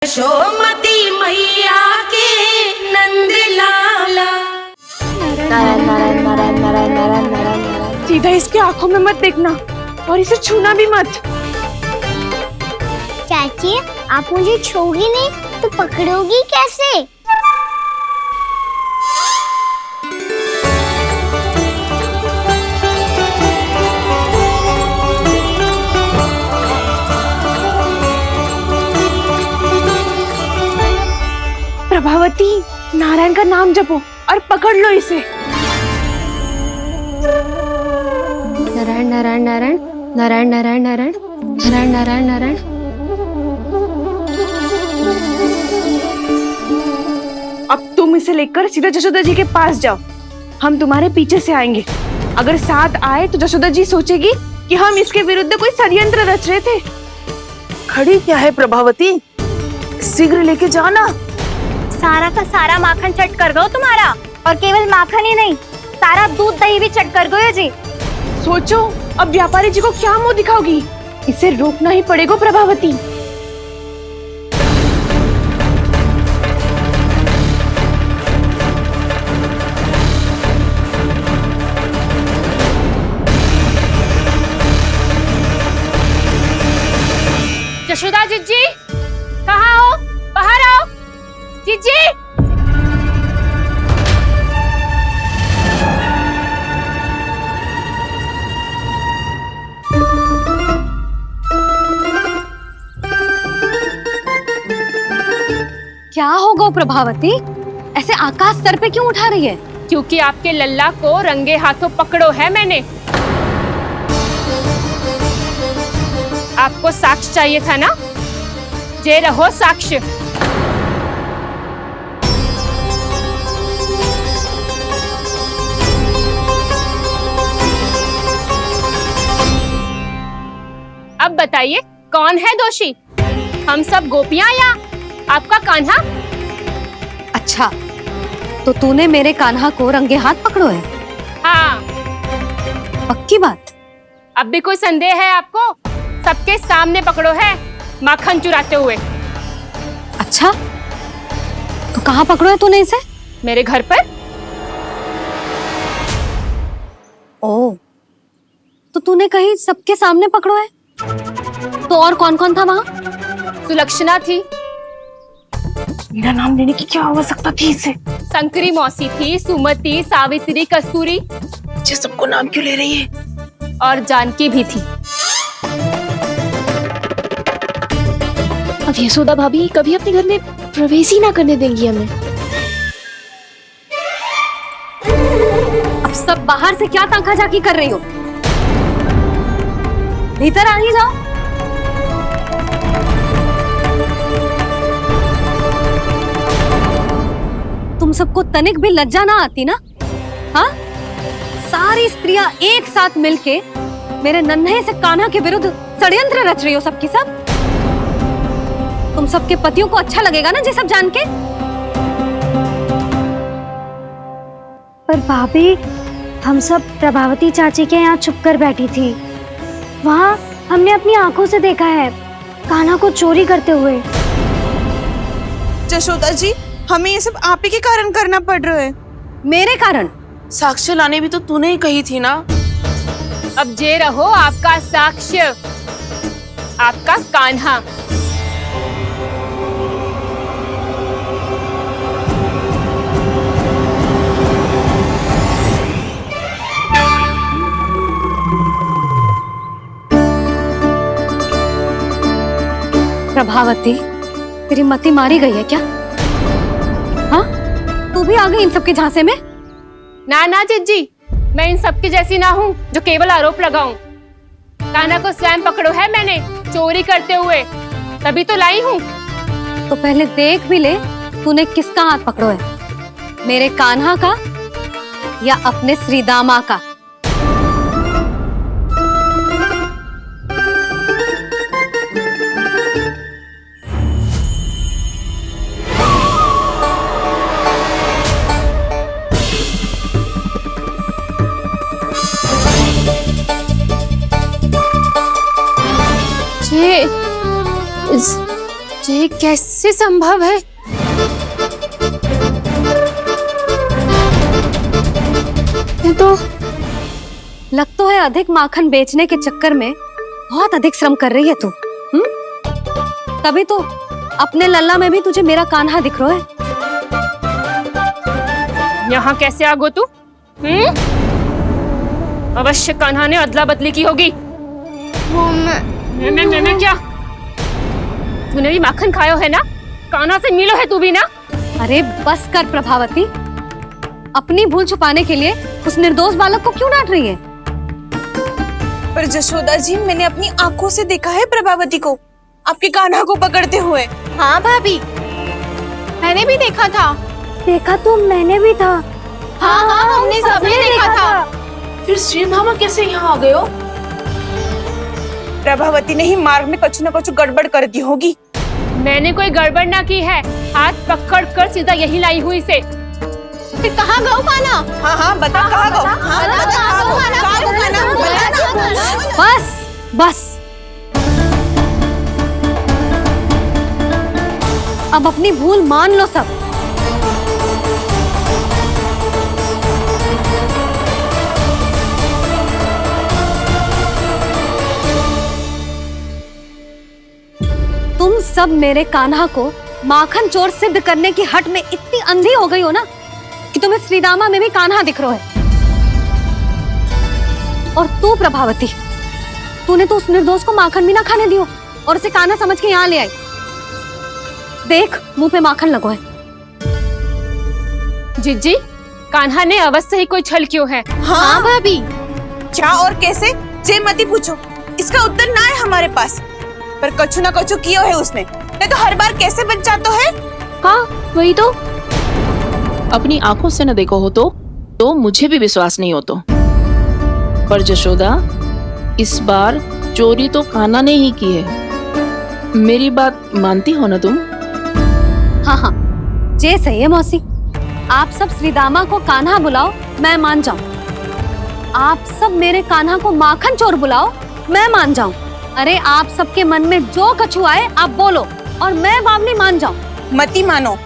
यशोमती मैया के नंद लाला। नारायण नारायण नारायण नारायण नारायण नारायण नारायण। सीधा इसके आंखों में मत देखना और इसे छूना भी मत। चाची, आप मुझे छोगी नहीं तो पकड़ोगी कैसे? प्रभावती, नारायण का नाम जपो और पकड़ लो इसे। नारायण नारायण नारायण नारायण नारायण नारायण नारायण नारायण नारायण। अब तुम इसे लेकर सीधा जशोदा जी के पास जाओ, हम तुम्हारे पीछे से आएंगे। अगर साथ आए तो जशोदा जी सोचेगी कि हम इसके विरुद्ध कोई षड्यंत्र रच रहे थे। खड़ी क्या है प्रभावती, शीघ्र लेके जाना। सारा का सारा माखन चट कर गयो तुम्हारा, और केवल माखन ही नहीं, सारा दूध दही भी चट कर गयो जी। सोचो अब व्यापारी जी को क्या मुंह दिखाओगी। इसे रोकना ही पड़ेगा प्रभावती। यशोदा जीजी, कहाँ हो? बाहर आओ जीजी। क्या होगा प्रभावती, ऐसे आकाश सर पे क्यों उठा रही है? क्योंकि आपके लल्ला को रंगे हाथों पकड़ो है मैंने। आपको साक्ष्य चाहिए था ना, जे रहो साक्ष्य। अब बताइए कौन है दोषी, हम सब गोपियां या आपका कान्हा? अच्छा, तो तूने मेरे कान्हा को रंगे हाथ पकड़ो है? हाँ। पक्की बात? अब भी कोई संदेह है आपको? सबके सामने पकड़ो है, माखन चुराते हुए। अच्छा, तो कहाँ पकड़ो है तूने इसे? मेरे घर पर। ओ, तो तूने कहीं सबके सामने पकड़ो है? तो और कौन कौन था वहाँ? सुलक्षणा थी। मेरा नाम लेने की क्या आवश्यकता थी इसे? संकरी मौसी थी, सुमति, सावित्री, कस्तूरी। ये सबको नाम क्यों ले रही है? और जानकी भी थी। अब यशोदा भाभी कभी अपने घर में प्रवेश ही ना करने देंगी हमें। अब सब बाहर से क्या ताका झाकी कर रही हो? भीतर आ ही जाओ। तुम सबको तनिक भी लज्जा ना आती ना? हाँ, सारी स्त्रियां एक साथ मिलके मेरे नन्हे से कान्हा के विरुद्ध षड्यंत्र रच रही हो सबकी सब। तुम सबके पतियों को अच्छा लगेगा ना ये सब जान के? पर भाभी, हम सब प्रभावती चाची के यहाँ छुप कर बैठी थी। वहाँ हमने अपनी आंखों से देखा है कान्हा को चोरी करते हुए। जशोदा जी, हमें ये सब आप ही के कारण करना पड़ रहा है। मेरे कारण? साक्ष्य लाने भी तो तूने ही कही थी ना। अब जे रहो आपका साक्ष्य, आपका कान्हा। प्रभावती, तेरी मति मारी गई है क्या? हाँ, तू भी आ गई इन सबके झांसे में? ना ना जीजी, मैं इन सबकी जैसी ना हूँ जो केवल आरोप लगाऊं। कान्हा को स्वयं पकड़ो है मैंने, चोरी करते हुए, तभी तो लाई हूँ। तो पहले देख भी ले तूने किसका हाथ पकड़ो है, मेरे कान्हा का या अपने श्रीदामा का? ये कैसे संभव है? ये तो लग तो है अधिक माखन बेचने के चक्कर में बहुत अधिक श्रम कर रही है तू। तभी तो अपने लल्ला में भी तुझे मेरा कान्हा दिख रहा है। यहाँ कैसे आ गो तू? अवश्य कान्हा ने अदला बदली की होगी। मैं क्या? तूने भी माखन खायो है ना? कान्हा से मिलो है तू भी ना? अरे बस कर प्रभावती, अपनी भूल छुपाने के लिए उस निर्दोष बालक को क्यों डांट रही है? पर जशोदा जी, मैंने अपनी आंखों से देखा है प्रभावती को आपके कान्हा को पकड़ते हुए। हाँ भाभी, मैंने भी देखा था। देखा तो मैंने भी था। हाँ हाँ, हमने सबने देखा था। फिर श्रीधामा कैसे यहाँ आ गए हो? प्रभावती ने ही मार्ग में कुछ न कुछ गड़बड़ कर दी होगी। मैंने कोई गड़बड़ ना की है, हाथ पकड़ कर सीधा यही लाई हुई से। फिर कहाँ गौ कान्हा? हाँ हाँ, बता कहाँ गो? हाँ बता कहाँ गो? कहाँ गो कान्हा? बता। बस बस, अब अपनी भूल मान लो सब। तुम सब मेरे कान्हा को माखन चोर सिद्ध करने की हट में इतनी अंधी हो गई हो ना कि तुम्हें श्रीदामा में भी कान्हा दिख रहा है। और तू प्रभावती, तूने तो उस निर्दोष को माखन भी ना खाने दियो और उसे कान्हा समझ के यहाँ ले आई। देख, मुंह पे माखन लगो है। जीजी, कान्हा ने अवश्य ही कोई छल क्यों है? हाँ भाभी। क्या और कैसे? मती पूछो, इसका उत्तर ना है हमारे पास। पर कछु ना कछु किया है उसने, नहीं तो हर बार कैसे बच जाता है। हाँ वही तो। अपनी आंखों से न देखो हो तो मुझे भी विश्वास नहीं हो तो। पर जशोदा, इस बार चोरी तो कान्हा ने ही की है। मेरी बात मानती हो ना तुम? हाँ हाँ, जे सही है मौसी। आप सब श्रीदामा को कान्हा बुलाओ, मैं मान जाऊं। आप सब मेरे कान्हा को माखन चोर बुलाओ, मैं मान जाऊं। अरे आप सबके मन में जो कछु आए आप बोलो और मैं बावली मान जाऊं। मती मानो,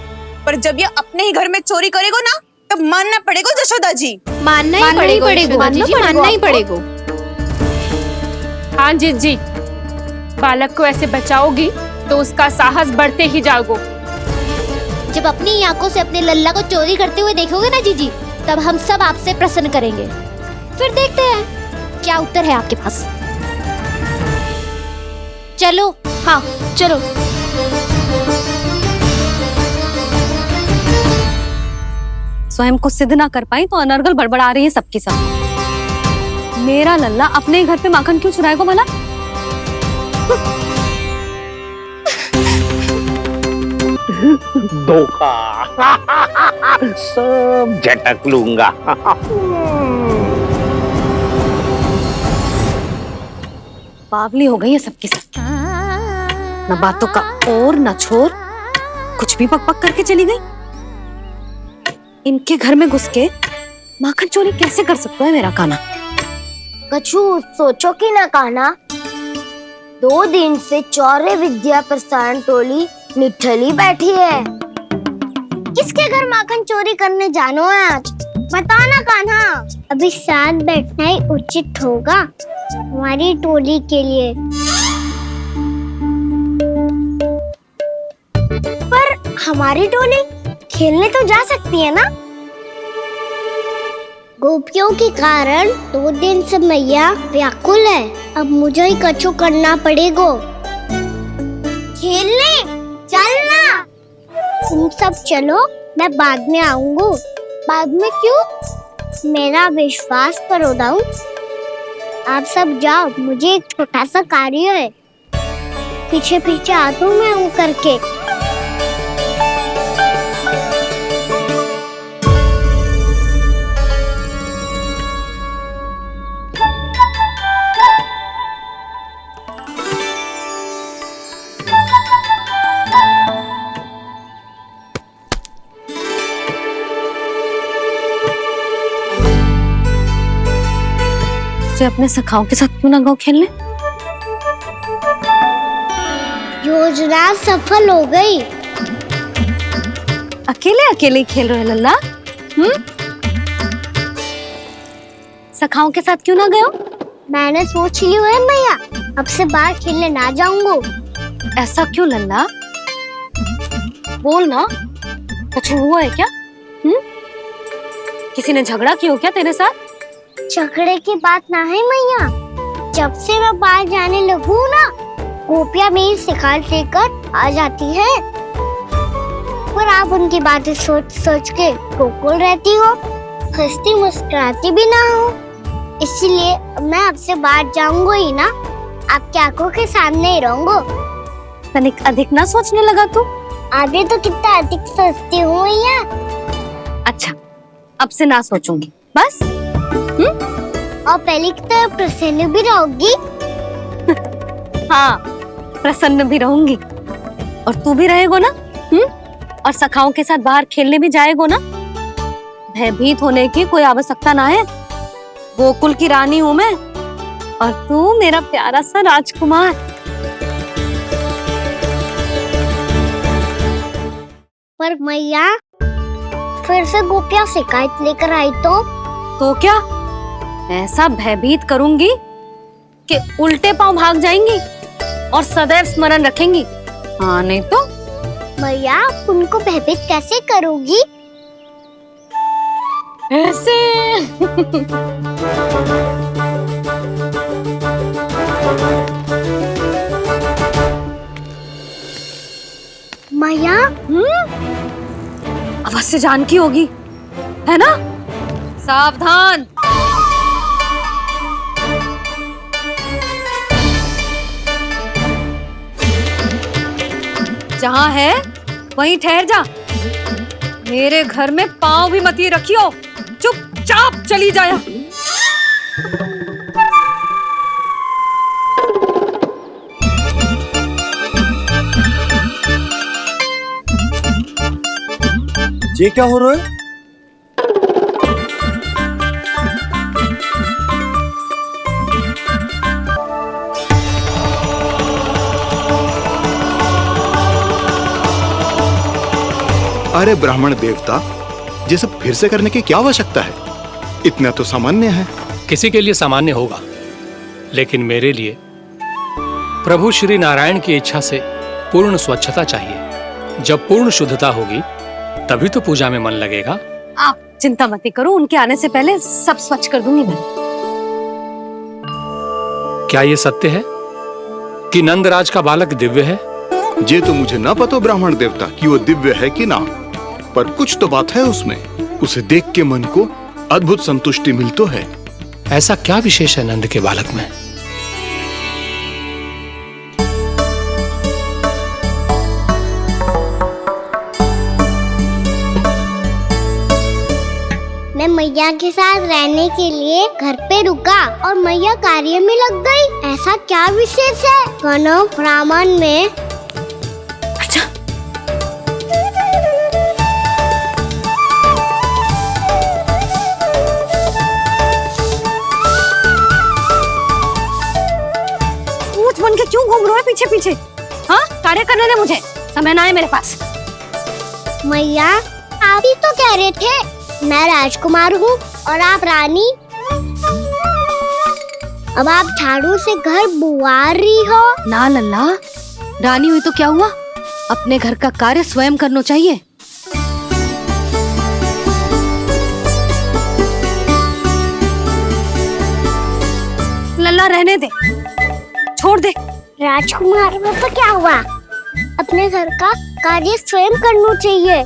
पर जब ये अपने ही घर में चोरी करेगो ना, तब मानना पड़ेगा जशोदा जी। मानना ही पड़ेगा, मानना ही पड़ेगा। हाँ जीजी, बालक को ऐसे बचाओगी तो उसका साहस बढ़ते ही जाओगे। जब अपनी आंखों से अपने लल्ला को चोरी करते हुए देखोगे ना जीजी, तब हम सब आपसे प्रसन्न करेंगे। फिर देखते हैं क्या उत्तर है आपके पास। चलो, हाँ चलो। स्वयं को सिद्ध ना कर पाई तो अनर्गल बड़बड़ा रही है सबकी सब। मेरा लल्ला अपने ही घर पे माखन क्यों चुराएगा भला? धोखा। सब झटक लूंगा। बावली हो गई है सबकी सब। न बातों का और न छोर, कुछ भी पक पक करके चली गई। इनके घर में घुस के माखन चोरी कैसे कर सकता है मेरा कान्हा? कछु सोचो कि ना कान्हा, 2 दिन से चौर्य विद्या प्रसारण टोली निठली बैठी है। किसके घर माखन चोरी करने जानो है आज? बताना कान्हा। अभी साथ बैठना ही उचित होगा हमारी टोली के लिए। पर हमारी टोली खेलने तो जा सकती है ना? गोपियों के कारण 2 दिन से मैया व्याकुल है। अब मुझे ही कछु करना पड़ेगा। खेलने चलना। तुम सब चलो, मैं बाद में आऊंगा। बाद में क्यों? मेरा विश्वास करो दाऊ। आप सब जाओ, मुझे एक छोटा सा कार्य है। पीछे पीछे आता हूँ मैं हूँ करके। अपने सखाओं के साथ क्यों ना गाँव खेलने? जो योजना सफल हो गई। अकेले अकेले ही खेल रहे हो लल्ला? सखाओं के साथ क्यों ना गए हो? मैंने सोच लिया है मैया, अब से बाहर खेलने ना जाऊंगा। ऐसा क्यों लल्ला? बोल ना, कुछ हुआ है क्या? किसी ने झगड़ा किया हो क्या तेरे साथ? झगड़े की बात ना है मैया, जब से मैं बाहर जाने लगू ना, गोपियां मेरी शिकायत लेकर आ जाती है, पर आप उनकी बातें सोच सोच के गोकुल रहती हो, हंसती मुस्कुराती भी ना हो। इसलिए मैं आपसे बाहर जाऊंगा ही ना, आपकी आंखों के सामने ही रहूंगा। तनिक अधिक ना सोचने लगा तू? अभी तो कितना अधिक सोचती हूँ मैया। अच्छा, अब से ना सोचूंगी बस। और पहले की तरह प्रसन्न भी रहोगी। हाँ, प्रसन्न भी रहूंगी। और तू भी रहेगो ना? और सखाओं के साथ बाहर खेलने भी जाएगो ना? भयभीत होने की कोई आवश्यकता ना है। गोकुल की रानी हूँ मैं, और तू मेरा प्यारा सा राजकुमार। पर मैया, फिर से गोपियां शिकायत लेकर आई तो क्या ऐसा भयभीत करूंगी कि उल्टे पांव भाग जाएंगी और सदैव स्मरण रखेंगी? हाँ, नहीं तो मैया, आप उनको भयभीत कैसे करोगी? ऐसे। मैया, अवश्य जानकी होगी, है ना? सावधान। जहाँ है वहीं ठहर जा। मेरे घर में पाँव भी मत ही रखियो, चुपचाप चली जाया। ये क्या हो रहा है? अरे ब्राह्मण देवता, ये सब फिर से करने की क्या आवश्यकता है? इतना तो सामान्य है। किसी के लिए सामान्य होगा, लेकिन मेरे लिए प्रभु श्री नारायण की इच्छा से पूर्ण स्वच्छता चाहिए। जब पूर्ण शुद्धता होगी तभी तो पूजा में मन लगेगा। आप चिंता मत करो, उनके आने से पहले सब स्वच्छ कर दूंगी मैं। क्या ये सत्य है कि नंदराज का बालक दिव्य है? ये तो मुझे ना पता ब्राह्मण देवता कि वो दिव्य है कि ना, पर कुछ तो बात है उसमें। उसे देख के मन को अद्भुत संतुष्टि मिल तो है। ऐसा क्या विशेष है नंद के बालक में? मैं मैया के साथ रहने के लिए घर पे रुका और मैया कार्य में लग गई। ऐसा क्या विशेष है दोनों ब्राह्मण में? अच्छा, ऊंच बन के क्यों घूम रहे हो पीछे पीछे? हाँ, कार्य करने दे मुझे, समय ना है मेरे पास। मैया, आप ही तो कह रहे थे मैं राजकुमार हूँ और आप रानी। अब आप झाड़ू से घर बुआर रही हो। ना लल्ला, रानी हुई तो क्या हुआ? अपने घर का कार्य स्वयं करना चाहिए। लल्ला रहने दे, छोड़ दे। राजकुमार में तो क्या हुआ? अपने घर का कार्य स्वयं करना चाहिए।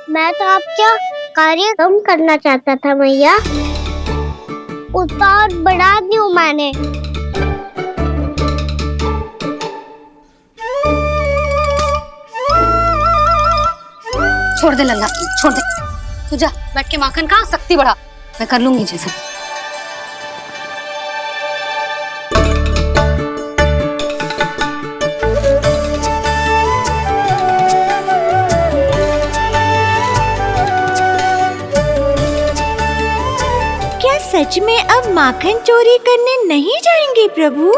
मैं तो आपका कार्य कम करना चाहता था मैया, उसका और बढ़ा दूं मैंने। छोड़ दे लल्ला, छोड़ दे। तू जा बैठ के माखन खा, शक्ति बढ़ा, मैं कर लूंगी जैसा। सच में अब माखन चोरी करने नहीं जाएंगे प्रभु?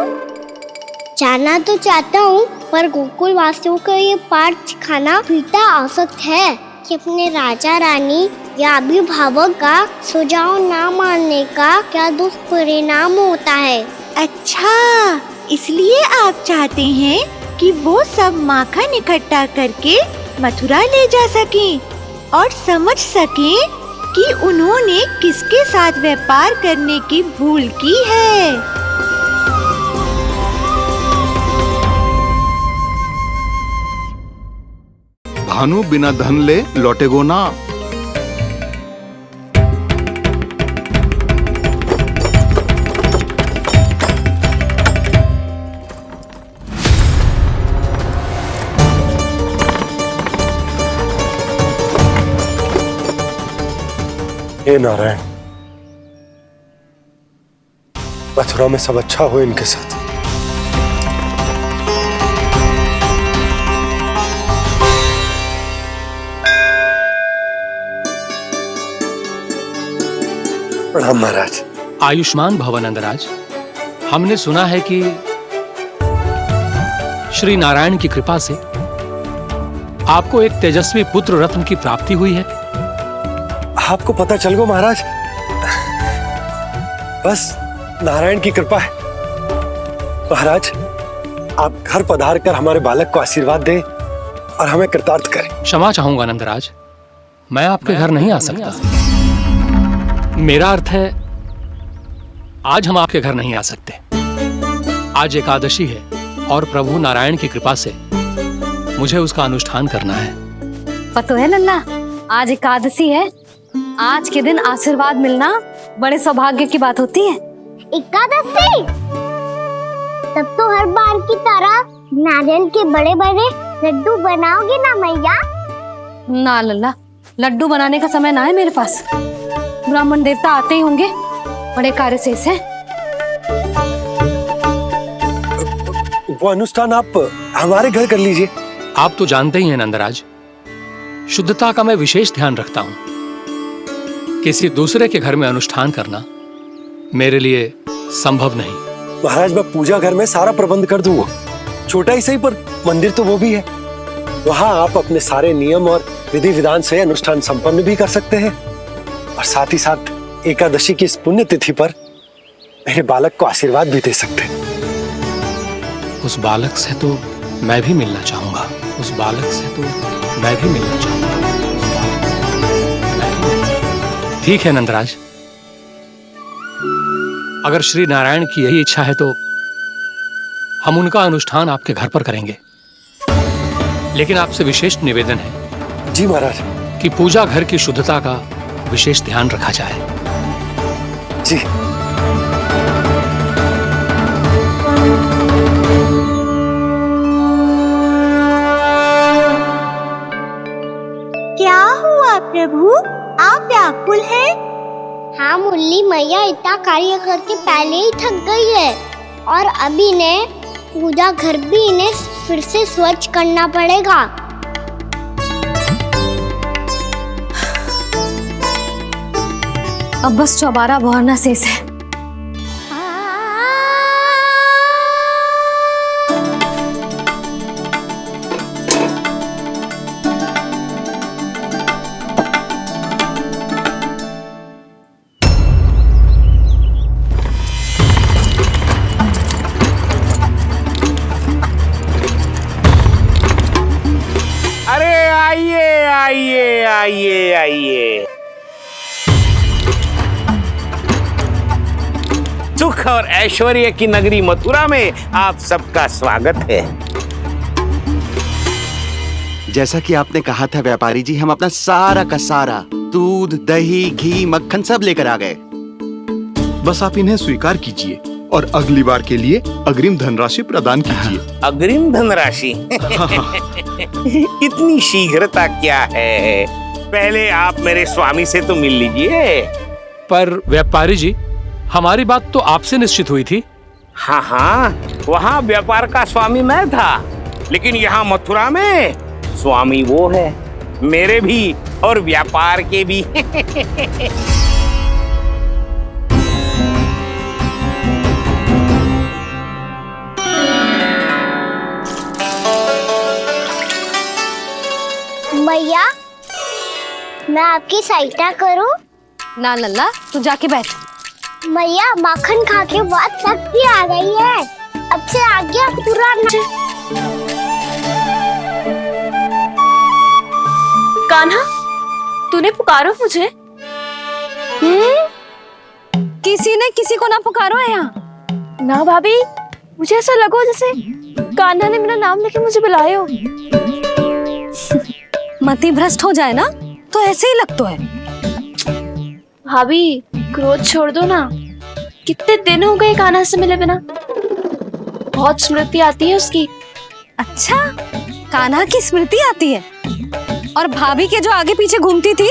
जाना तो चाहता हूँ, पर गोकुल वासियों को ये पाठ सिखाना पिता आवश्यक है कि अपने राजा रानी या अभिभावक का सुझाव ना मानने का क्या दुष्परिणाम होता है। अच्छा, इसलिए आप चाहते हैं कि वो सब माखन इकट्ठा करके मथुरा ले जा सकें और समझ सकें कि उन्होंने किसके साथ व्यापार करने की भूल की है। भानु बिना धन ले लौटेगो ना। हे नारायण, मथुरा में सब अच्छा हो इनके साथ। प्रणाम महाराज। आयुष्मान भव नंदराज। हमने सुना है कि श्री नारायण की कृपा से आपको एक तेजस्वी पुत्र रत्न की प्राप्ति हुई है। आपको पता चल गो महाराज, बस नारायण की कृपा है। महाराज, आप घर पधार कर हमारे बालक को आशीर्वाद दें और हमें कृतार्थ करें। क्षमा चाहूंगा नंदराज, मैं आपके घर नहीं आ सकता। मेरा अर्थ है, आज हम आपके घर नहीं आ सकते। आज एकादशी है और प्रभु नारायण की कृपा से मुझे उसका अनुष्ठान करना है। पता है लल्ला, आज एकादशी है। आज के दिन आशीर्वाद मिलना बड़े सौभाग्य की बात होती है। एकादशी? तब तो हर बार की तरह नारियल के बड़े बड़े लड्डू बनाओगे ना मैया? ना लल्ला, लड्डू बनाने का समय ना है मेरे पास। ब्राह्मण देवता आते ही होंगे, बड़े कार्य शेष है। वो अनुष्ठान आप हमारे घर कर लीजिए। आप तो जानते ही हैं नंदराज, शुद्धता का मैं विशेष ध्यान रखता हूं। किसी दूसरे के घर में अनुष्ठान करना मेरे लिए संभव नहीं। महाराज, मैं पूजा घर में सारा प्रबंध कर दूंगा। छोटा ही सही, पर मंदिर तो वो भी है। वहां आप अपने सारे नियम और विधि विधान से अनुष्ठान संपन्न भी कर सकते हैं और साथ ही साथ एकादशी की इस पुण्य तिथि पर मेरे बालक को आशीर्वाद भी दे सकते हैं। उस बालक से तो मैं भी मिलना चाहूंगा। उस बालक से तो मैं भी मिलना चाहूंगा। ठीक है नंदराज, अगर श्री नारायण की यही इच्छा है तो हम उनका अनुष्ठान आपके घर पर करेंगे। लेकिन आपसे विशेष निवेदन है। जी महाराज। कि पूजा घर की शुद्धता का विशेष ध्यान रखा जाए। जी। क्या हुआ प्रभु, आप व्याकुल हैं? हाँ मुरली मैया, इतना कार्य करके पहले ही थक गई है और अभी ने पूजा घर भी इन्हें फिर से स्वच्छ करना पड़ेगा। अब बस चौबारा बहाना शेष है। अरे आइए आइए आइए आइए, सुख और ऐश्वर्य की नगरी मथुरा में आप सबका स्वागत है। जैसा कि आपने कहा था व्यापारी जी, हम अपना सारा का सारा दूध, दही, घी, मक्खन सब लेकर आ गए। बस आप इन्हें स्वीकार कीजिए और अगली बार के लिए अग्रिम धनराशि प्रदान कीजिए। अग्रिम धनराशि? इतनी शीघ्रता क्या है? पहले आप मेरे स्वामी से तो मिल लीजिए। पर व्यापारी जी, हमारी बात तो आपसे निश्चित हुई थी। हाँ हाँ, वहाँ व्यापार का स्वामी मैं था, लेकिन यहाँ मथुरा में स्वामी वो है, मेरे भी और व्यापार के भी। मैया, मैं आपकी सहायता करूं? ना लल्ला, तू जाके बैठ। मैया, माखन खा के बहुत शक्ति आ गई है। अब से आगे पूरा कान्हा, तूने पुकारो मुझे? किसी ने किसी को ना पुकारो है यहाँ। ना भाभी, मुझे ऐसा लगो जैसे कान्हा ने मेरा नाम लेके मुझे बुलाया हो। मति भ्रष्ट हो जाए ना तो ऐसे ही लगता है। भाभी, क्रोध छोड़ दो ना। कितने दिन हो गए कान्हा से मिले बिना। बहुत स्मृति आती है उसकी। अच्छा, कान्हा की स्मृति आती है? और भाभी के जो आगे पीछे घूमती थी,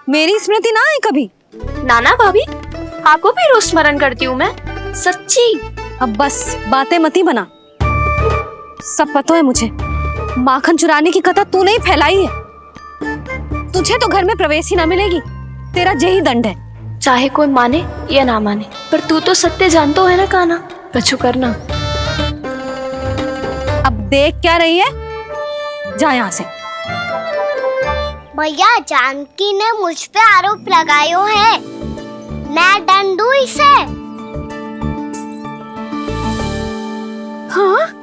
मेरी स्मृति ना आई कभी? नाना भाभी, आपको भी रोज स्मरण करती हूँ मैं, सच्ची। अब बस बातें मत ही बना। सब पता है मुझे। माखन चुराने की कथा तूने ही फैलाई है। तुझे तो घर में प्रवेश ही ना मिलेगी। तेरा यही दंड है। चाहे कोई माने या ना माने, पर तू तो सत्य जानतो है ना कान्हा। कछु करना। अब देख क्या रही है? जा यहाँ से। भैया, जानकी ने मुझ पे आरोप लगायो है। मैं दंड दूं इसे? हाँ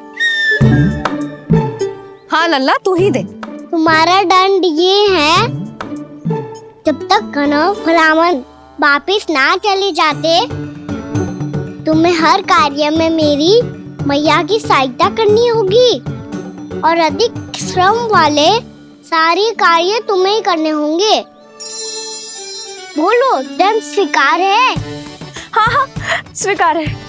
हाँ लल्ला, तू ही दे। तुम्हारा दंड ये है, जब तक कनव फलावन वापिस ना चले जाते, तुम्हें हर कार्य में मेरी मैया की सहायता करनी होगी और अधिक श्रम वाले सारे कार्य तुम्हें ही करने होंगे। बोलो, दंड स्वीकार है? हाँ हाँ, स्वीकार है।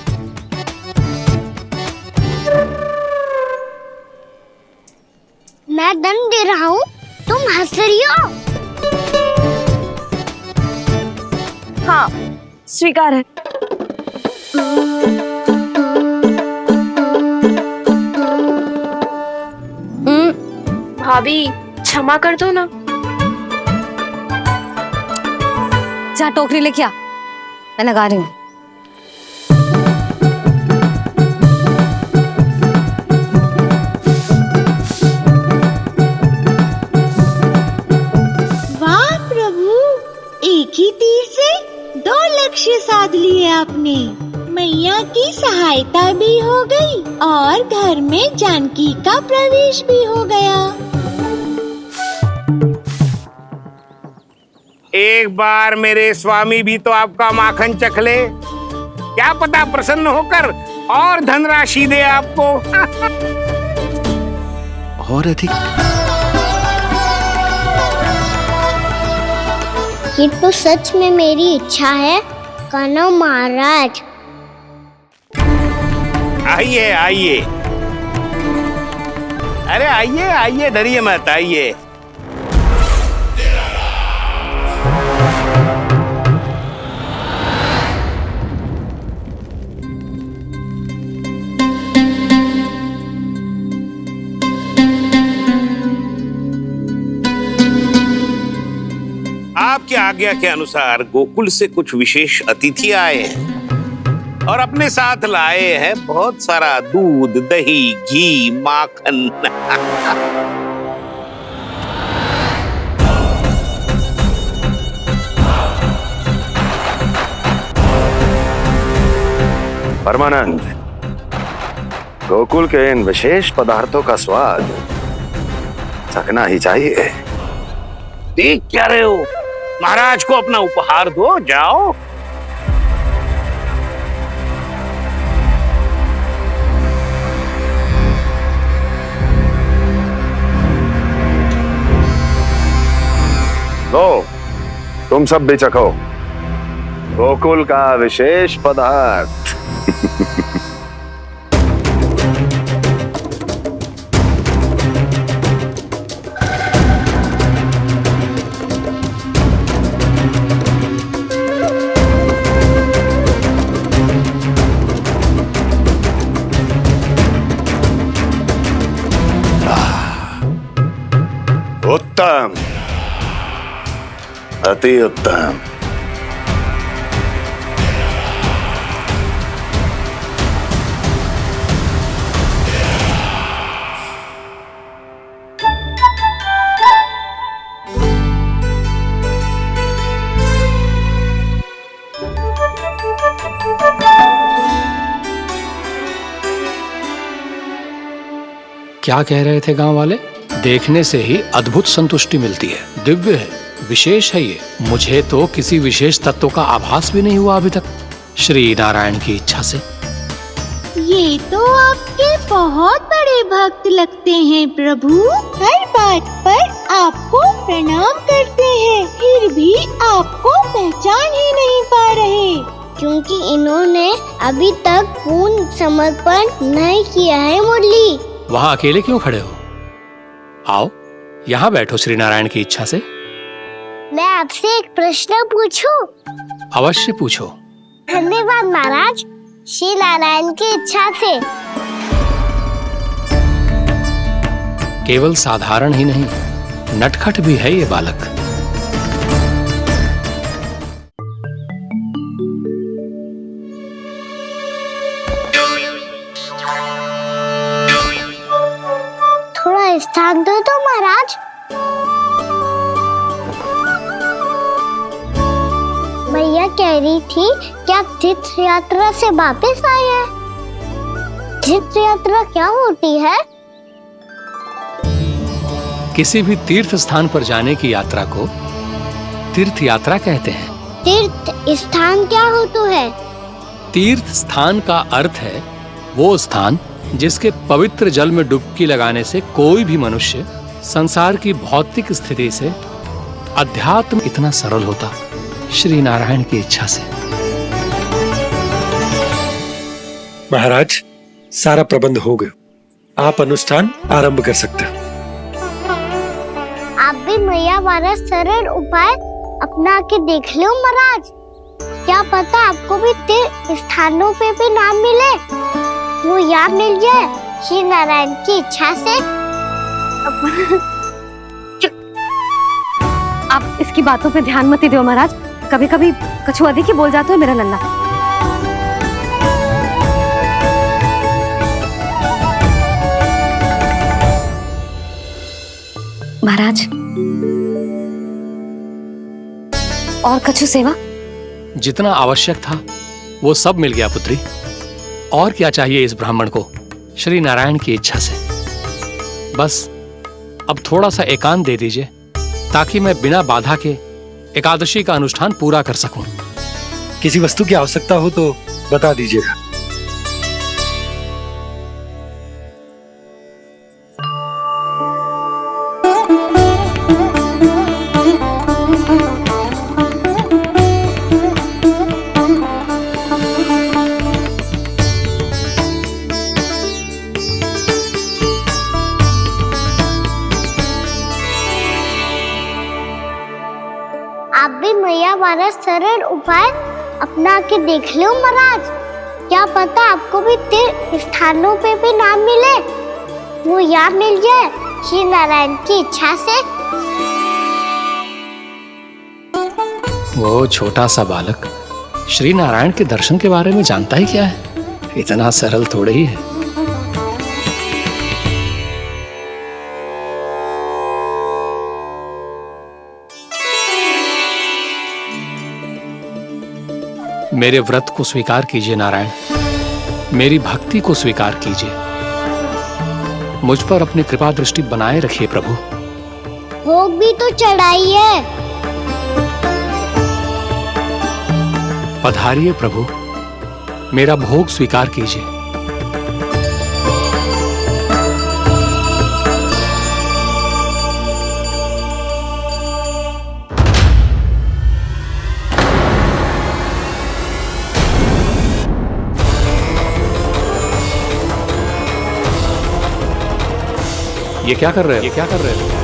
मैं दंड दे रहा हूँ, तुम हंस रही हो? हाँ, स्वीकार है। भाभी, क्षमा कर दो ना। जा टोकरी लेके आ, मैं लगा रही हूँ। वाह प्रभु, एक ही तीर से 2 लक्ष्य साध लिए आपने। मैया की सहायता भी हो गई और घर में जानकी का प्रवेश भी हो गया। एक बार मेरे स्वामी भी तो आपका माखन चख ले। क्या पता प्रसन्न होकर और धनराशि दे आपको। और अधिक। ये तो सच में मेरी इच्छा है कनव महाराज। आइए आइए, अरे आइए आइए, डरिए मत, आइए। आपकी आज्ञा के अनुसार गोकुल से कुछ विशेष अतिथि आए हैं और अपने साथ लाए हैं बहुत सारा दूध, दही, घी, माखन। परमानंद, गोकुल के इन विशेष पदार्थों का स्वाद चखना ही चाहिए। देख क्या रहे हो? महाराज को अपना उपहार दो, जाओ। लो, तुम सब भी चखो गोकुल का विशेष पदार्थ। उत्तम, अति उत्तम। क्या कह रहे थे गांव वाले? देखने से ही अद्भुत संतुष्टि मिलती है, दिव्य है, विशेष है ये। मुझे तो किसी विशेष तत्व का आभास भी नहीं हुआ अभी तक, श्री नारायण की इच्छा से। ये तो आपके बहुत बड़े भक्त लगते हैं प्रभु। हर बात पर आपको प्रणाम करते हैं, फिर भी आपको पहचान ही नहीं पा रहे। क्योंकि इन्होंने अभी तक पूर्ण समर्पण नहीं किया है मुरली। वहाँ अकेले क्यों खड़े हो? आओ यहाँ बैठो श्री नारायण की इच्छा से। मैं आपसे एक प्रश्न पूछूं? अवश्य पूछो। धन्यवाद महाराज, श्री नारायण की इच्छा से। केवल साधारण ही नहीं, नटखट भी है ये बालक। थोड़ा स्थान दो तो महाराज। भैया कह रही थी कि आप तीर्थ यात्रा से वापस आए हैं। तीर्थ यात्रा क्या होती है? किसी भी तीर्थ स्थान पर जाने की यात्रा को तीर्थ यात्रा कहते हैं। तीर्थ स्थान क्या होता है? तीर्थ स्थान का अर्थ है वो स्थान जिसके पवित्र जल में डुबकी लगाने से कोई भी मनुष्य संसार की भौतिक स्थिति से अध्यात्म इतना सरल होता, श्री नारायण की इच्छा से। महाराज, सारा प्रबंध हो गया, आप अनुष्ठान आरंभ कर सकते हैं। आप भी मैया वाला सरल उपाय अपना के देख लो महाराज। क्या पता आपको भी तीर्थ स्थानों पे भी नाम मिले, वो याद मिल जाए श्री नारायण की इच्छा से। आप इसकी बातों पे ध्यान मत दो महाराज, कभी कभी कछु अधिक ही बोल जाते हो मेरा नन्ना। महाराज, और कछु सेवा? जितना आवश्यक था वो सब मिल गया पुत्री। और क्या चाहिए इस ब्राह्मण को श्री नारायण की इच्छा से? बस अब थोड़ा सा एकांत दे दीजिए ताकि मैं बिना बाधा के एकादशी का अनुष्ठान पूरा कर सकूं। किसी वस्तु की आवश्यकता हो तो बता दीजिएगा। आप भी मैया वाला सरल उपाय अपना के देख लो महाराज। क्या पता आपको भी तीर्थ स्थानों पे भी नाम मिले, वो याद मिल जाए श्री नारायण की इच्छा से। वो छोटा सा बालक श्री नारायण के दर्शन के बारे में जानता ही क्या है? इतना सरल थोड़े ही है। मेरे व्रत को स्वीकार कीजिए नारायण, मेरी भक्ति को स्वीकार कीजिए। मुझ पर अपनी कृपा दृष्टि बनाए रखिए प्रभु। भोग भी तो चढ़ाई है। पधारिए प्रभु, मेरा भोग स्वीकार कीजिए। ये क्या कर रहे हो?